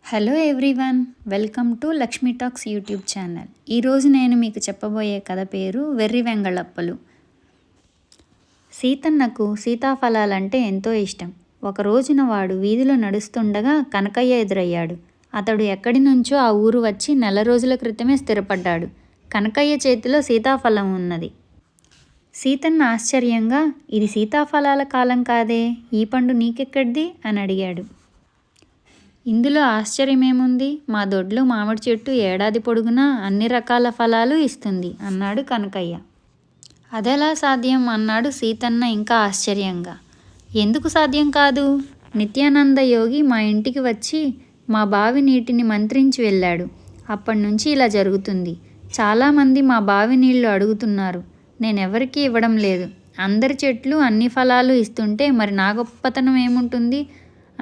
Hello everyone, welcome to Lakshmi talks YouTube channel. ఈరోజు నేను మీకు చెప్పబోయే కథ పేరు వెర్రి వెంగళప్పలు. సీతన్నకు సీతాఫలాలంటే ఎంతో ఇష్టం. ఒక రోజున వాడు వీధిలో నడుస్తుండగా కనకయ్య ఎదురయ్యాడు. అతడు ఎక్కడి నుంచో ఆ ఊరు వచ్చి నెల రోజుల క్రితమే స్థిరపడ్డాడు. కనకయ్య చేతిలో సీతాఫలం ఉన్నది. సీతన్న ఆశ్చర్యంగా, ఇది సీతాఫలాల కాలం కాదే, ఈ పండు నీకెక్కడిది అని అడిగాడు. ఇందులో ఆశ్చర్యమేముంది, మా దొడ్లో మామిడి చెట్టు ఏడాది పొడుగునా అన్ని రకాల ఫలాలు ఇస్తుంది అన్నాడు కనకయ్య. అదెలా సాధ్యం అన్నాడు సీతన్న ఇంకా ఆశ్చర్యంగా. ఎందుకు సాధ్యం కాదు? నిత్యానంద యోగి మా ఇంటికి వచ్చి మా బావి నీటిని మంత్రించి వెళ్ళాడు. అప్పటి నుంచి ఇలా జరుగుతుంది. చాలామంది మా బావి నీళ్లు అడుగుతున్నారు, నేనెవరికీ ఇవ్వడం లేదు. అందరి చెట్లు అన్ని ఫలాలు ఇస్తుంటే మరి నా గొప్పతనం ఏముంటుంది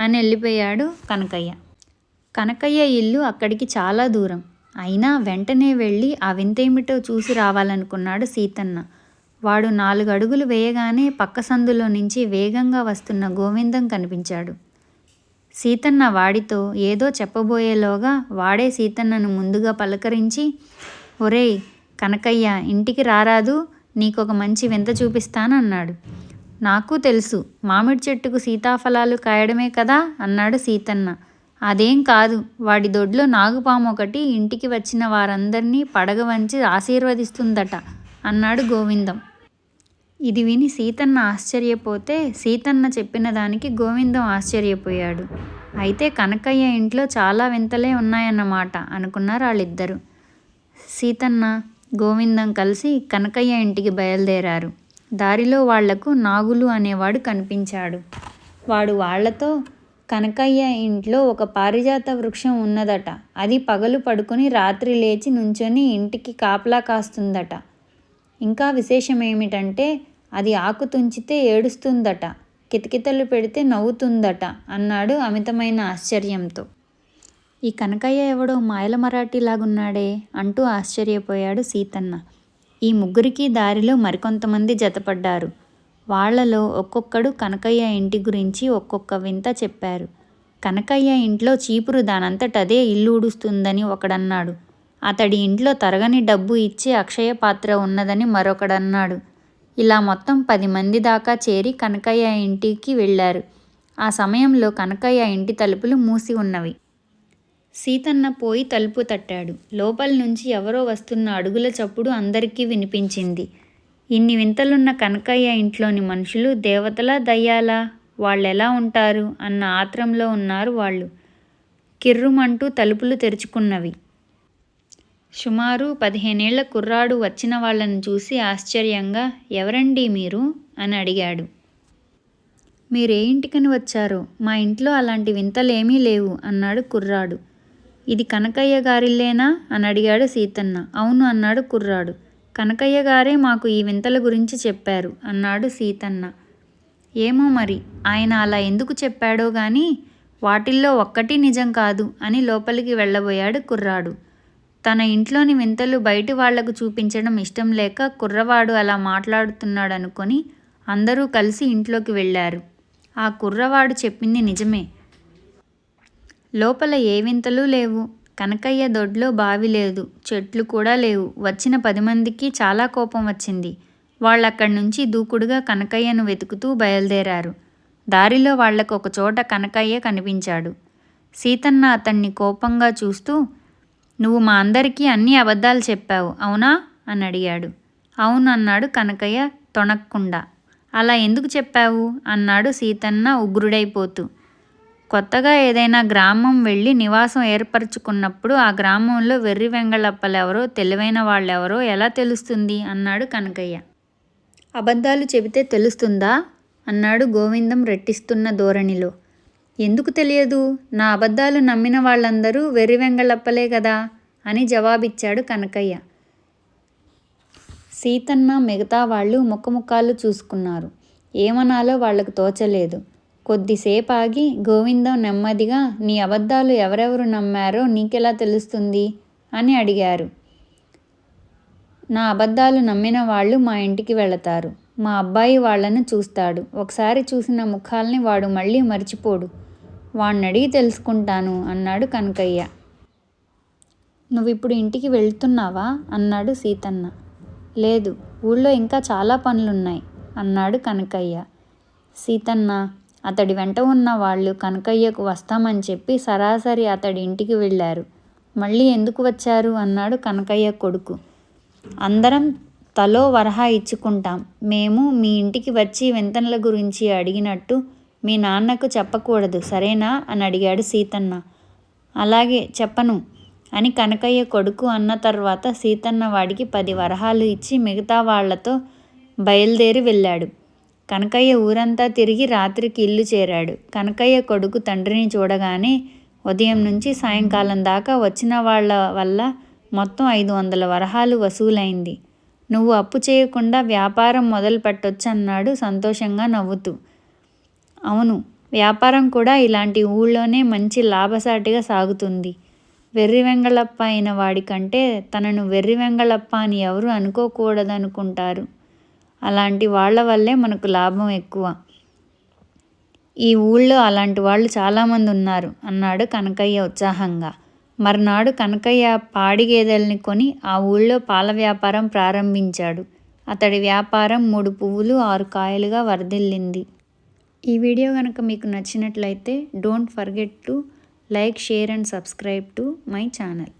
అని వెళ్ళిపోయాడు కనకయ్య. కనకయ్య ఇల్లు అక్కడికి చాలా దూరం. అయినా వెంటనే వెళ్ళి ఆ వింతేమిటో చూసి రావాలనుకున్నాడు సీతన్న. వాడు 4 అడుగులు వేయగానే పక్క సందులో నుంచి వేగంగా వస్తున్న గోవిందం కనిపించాడు. సీతన్న వాడితో ఏదో చెప్పబోయేలోగా వాడే సీతన్నను ముందుగా పలకరించి, ఒరేయ్ కనకయ్య, ఇంటికి రారాదు, నీకొక మంచి వింత చూపిస్తానన్నాడు. నాకు తెలుసు, మామిడి చెట్టుకు సీతాఫలాలు కాయడమే కదా అన్నాడు సీతన్న. అదేం కాదు, వాడి దొడ్లో నాగుపాము ఒకటి ఇంటికి వచ్చిన వారందరినీ పడగ వంచి ఆశీర్వదిస్తుందట అన్నాడు గోవిందం. ఇది విని సీతన్న ఆశ్చర్యపోతే సీతన్న చెప్పిన దానికి గోవిందం ఆశ్చర్యపోయాడు. అయితే కనకయ్య ఇంట్లో చాలా వింతలే ఉన్నాయన్నమాట అనుకున్నారు వాళ్ళిద్దరూ. సీతన్న, గోవిందం కలిసి కనకయ్య ఇంటికి బయలుదేరారు. దారిలో వాళ్లకు నాగులు అనేవాడు కనిపించాడు. వాడు వాళ్లతో, కనకయ్య ఇంట్లో ఒక పారిజాత వృక్షం ఉన్నదట, అది పగలు పడుకొని రాత్రి లేచి నుంచొని ఇంటికి కాపలా కాస్తుందట. ఇంకా విశేషమేమిటంటే అది ఆకు తుంచితే ఏడుస్తుందట, కితకితలు పెడితే నవ్వుతుందట అన్నాడు అమితమైన ఆశ్చర్యంతో. ఈ కనకయ్య ఎవడో మాయల మరాఠీలాగున్నాడే అంటూ ఆశ్చర్యపోయాడు సీతన్న. ఈ ముగ్గురికి దారిలో మరికొంతమంది జతపడ్డారు. వాళ్లలో ఒక్కొక్కడు కనకయ్య ఇంటి గురించి ఒక్కొక్క వింత చెప్పారు. కనకయ్య ఇంట్లో చీపురు దానంతటదే ఇల్లు ఊడుస్తుందని ఒకడన్నాడు. అతడి ఇంట్లో తరగని డబ్బు ఇచ్చే అక్షయ పాత్ర ఉన్నదని మరొకడన్నాడు. ఇలా మొత్తం 10 మంది దాకా చేరి కనకయ్య ఇంటికి వెళ్ళారు. ఆ సమయంలో కనకయ్య ఇంటి తలుపులు మూసి ఉన్నవి. సీతన్న పోయి తలుపు తట్టాడు. లోపల నుంచి ఎవరో వస్తున్న అడుగుల చప్పుడు అందరికీ వినిపించింది. ఇన్ని వింతలున్న కనకయ్య ఇంట్లోని మనుషులు దేవతలా దయ్యాలా, వాళ్ళెలా ఉంటారు అన్న ఆత్రంలో ఉన్నారు వాళ్ళు. కిర్రుమంటూ తలుపులు తెరుచుకున్నవి. సుమారు 15 ఏళ్ల కుర్రాడు వచ్చిన వాళ్ళను చూసి ఆశ్చర్యంగా, ఎవరండి మీరు అని అడిగాడు. మీరే ఇంటికని వచ్చారో, మా ఇంట్లో అలాంటి వింతలేమీ లేవు అన్నాడు కుర్రాడు. ఇది కనకయ్య గారిల్లేనా అని అడిగాడు సీతన్న. అవును అన్నాడు కుర్రాడు. కనకయ్య గారే మాకు ఈ వింతల గురించి చెప్పారు అన్నాడు సీతన్న. ఏమో మరి, ఆయన అలా ఎందుకు చెప్పాడో గాని వాటిల్లో ఒక్కటి నిజం కాదు అని లోపలికి వెళ్ళబోయాడు కుర్రాడు. తన ఇంట్లోని వింతలు బయటి వాళ్లకు చూపించడం ఇష్టం లేక కుర్రవాడు అలా మాట్లాడుతున్నాడనుకొని అందరూ కలిసి ఇంట్లోకి వెళ్ళారు. ఆ కుర్రవాడు చెప్పింది నిజమే. లోపల ఏ వింతలు లేవు. కనకయ్య దొడ్లో బావి లేదు, చెట్లు కూడా లేవు. వచ్చిన 10 మందికి చాలా కోపం వచ్చింది. వాళ్ళక్కడి నుంచి దూకుడుగా కనకయ్యను వెతుకుతూ బయలుదేరారు. దారిలో వాళ్లకు ఒక చోట కనకయ్య కనిపించాడు. సీతన్న అతన్ని కోపంగా చూస్తూ, నువ్వు మా అందరికీ అన్ని అబద్ధాలు చెప్పావు అవునా అని అడిగాడు. అవును అన్నాడు కనకయ్య తొణక్కుండా. అలా ఎందుకు చెప్పావు అన్నాడు సీతన్న ఉగ్రుడైపోతూ. కొత్తగా ఏదైనా గ్రామం వెళ్ళి నివాసం ఏర్పరచుకున్నప్పుడు ఆ గ్రామంలో వెర్రి వెంగళప్పలెవరో తెలివైన వాళ్ళెవరో ఎలా తెలుస్తుంది అన్నాడు కనకయ్య. అబద్ధాలు చెబితే తెలుస్తుందా అన్నాడు గోవిందం రెట్టిస్తున్న ధోరణిలో. ఎందుకు తెలియదు, నా అబద్ధాలు నమ్మిన వాళ్ళందరూ వెర్రి వెంగళప్పలే కదా అని జవాబిచ్చాడు కనకయ్య. సీతన్న మిగతా వాళ్ళు ముఖముఖాలు చూసుకున్నారు. ఏమనాలో వాళ్లకు తోచలేదు. కొద్దిసేపాగి గోవిందం నెమ్మదిగా, నీ అబద్ధాలు ఎవరెవరు నమ్మారో నీకెలా తెలుస్తుంది అని అడిగారు. నా అబద్ధాలు నమ్మిన వాళ్ళు మా ఇంటికి వెళతారు. మా అబ్బాయి వాళ్లను చూస్తాడు. ఒకసారి చూసిన ముఖాల్ని వాడు మళ్ళీ మర్చిపోడు. వాణ్ణడిగి తెలుసుకుంటాను అన్నాడు కనకయ్య. నువ్విప్పుడు ఇంటికి వెళ్తున్నావా అన్నాడు సీతన్న. లేదు, ఊళ్ళో ఇంకా చాలా పనులున్నాయి అన్నాడు కనకయ్య. సీతన్న, అతడి వెంట ఉన్న వాళ్ళు కనకయ్యకు వస్తామని చెప్పి సరాసరి అతడి ఇంటికి వెళ్ళారు. మళ్ళీ ఎందుకు వచ్చారు అన్నాడు కనకయ్య కొడుకు. అందరం తలో వరహా ఇచ్చుకుంటాం. మేము మీ ఇంటికి వచ్చి వింతల గురించి అడిగినట్టు మీ నాన్నకు చెప్పకూడదు, సరేనా అని అడిగాడు సీతన్న. అలాగే, చెప్పను అని కనకయ్య కొడుకు అన్న తర్వాత సీతన్న వాడికి 10 వరహాలు ఇచ్చి మిగతా వాళ్లతో బయలుదేరి వెళ్ళాడు. కనకయ్య ఊరంతా తిరిగి రాత్రికి ఇల్లు చేరాడు. కనకయ్య కొడుకు తండ్రిని చూడగానే ఉదయం నుంచి సాయంకాలం దాకా వచ్చిన వాళ్ళ వల్ల మొత్తం 500 వరహాలు వసూలైంది. నువ్వు అప్పు చేయకుండా వ్యాపారం మొదలు పెట్టొచ్చన్నాడు సంతోషంగా నవ్వుతూ. అవును, వ్యాపారం కూడా ఇలాంటి ఊళ్ళోనే మంచి లాభసాటిగా సాగుతుంది. వెర్రి వెంగళప్ప అయిన వాడికంటే తనను వెర్రి వెంగళప్ప అని ఎవరు అనుకోకూడదనుకుంటారు. అలాంటి వాళ్ళ వల్లే మనకు లాభం ఎక్కువ. ఈ ఊళ్ళో అలాంటి వాళ్ళు చాలామంది ఉన్నారు అన్నాడు కనకయ్య ఉత్సాహంగా. మర్నాడు కనకయ్య పాడి గేదెల్ని కొని ఆ ఊళ్ళో పాల వ్యాపారం ప్రారంభించాడు. అతడి వ్యాపారం 3 పువ్వులు 6 కాయలుగా వర్ధిల్లింది. ఈ వీడియో కనుక మీకు నచ్చినట్లయితే don't forget to like, share and subscribe to my channel.